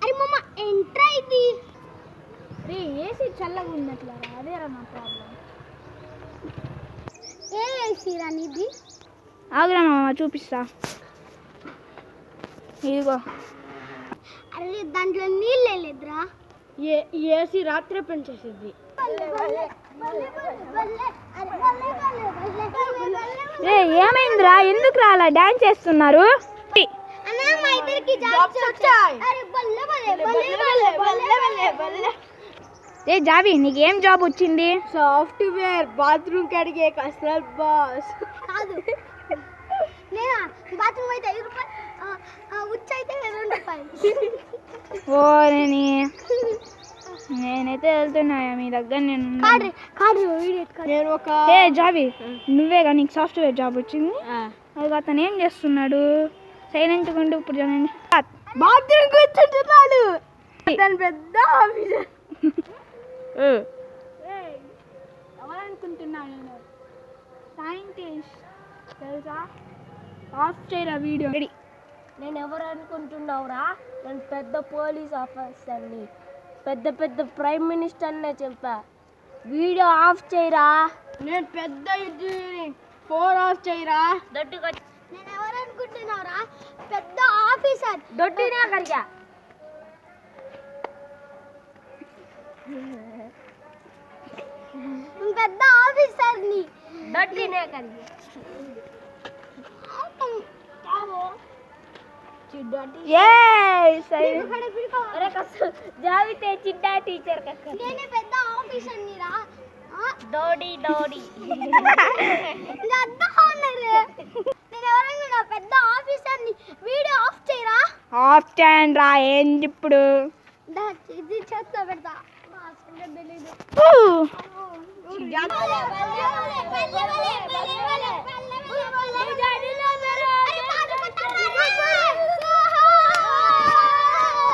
అరే మమ్మ ఎంట్రా ఇది రే ఏసీ చల్లగా ఉన్నట్లా అదేరా నా ప్రాబ్లం ఏ ఏసీ రా నీది ఆగురా మామ చూపిస్తా ఇదిగో అరే దాంట్లో నీళ్ళే లేదురా ఏసీ రాత్రే పెంచేసిద్ది ఏమైందిరా ఎందుకు అలా డాన్స్ చేస్తున్నారు ఏ జాబీ నీకేం జాబ్ వచ్చింది సాఫ్ట్వేర్ బాత్రూమ్ కడిగే కసరత్ బాస్ కాదు బాత్రూమ్ అయితే 5 రూపాయలు ఉచ్చు అయితే 2 రూపాయలు ఓ నేనైతే వెళ్తున్నా మీ దగ్గర నేను ఏ జాబీ నువ్వేగా నీకు సాఫ్ట్వేర్ జాబ్ వచ్చింది అది అతను ఏం చేస్తున్నాడు సైలెంట్గా ఉండి ఇప్పుడు బాత్రూమ్ కూర్చుంటున్నాడు పెద్ద ఆఫీసర్ ఎవరనుకుంటున్నాను నేను సైంటిస్ట్ తెలుసా ఆఫ్ చేయరా వీడియో రెడీ నేను ఎవరు అనుకుంటున్నావురా నేను పెద్ద పోలీస్ ఆఫీసర్ని పెద్ద పెద్ద ప్రైమ్ మినిస్టర్నే చెప్పా వీడియో ఆఫ్ చేయరా నేను పెద్ద ఫోన్ ఆఫ్ చేయరా దొడ్డుగా నేను ఎవరు అనుకుంటున్నావురా పెద్ద ఆఫీసర్ దొడ్డినే కరిగా పెద్ద ఆఫీసర్ని దొడ్డినే కరిగా జావితే చిట్టా టీచర్ నేనే పెద్ద ఆఫీసర్ని రా డోడి డోడి నేను ఎవరైనా పెద్ద ఆఫీసర్ని వీడియో ఆఫ్ చేయరా ఆఫ్ చేయండి రా ఏంటి ఇప్పుడు ఇది చేస్తా పెడతా తెలీదు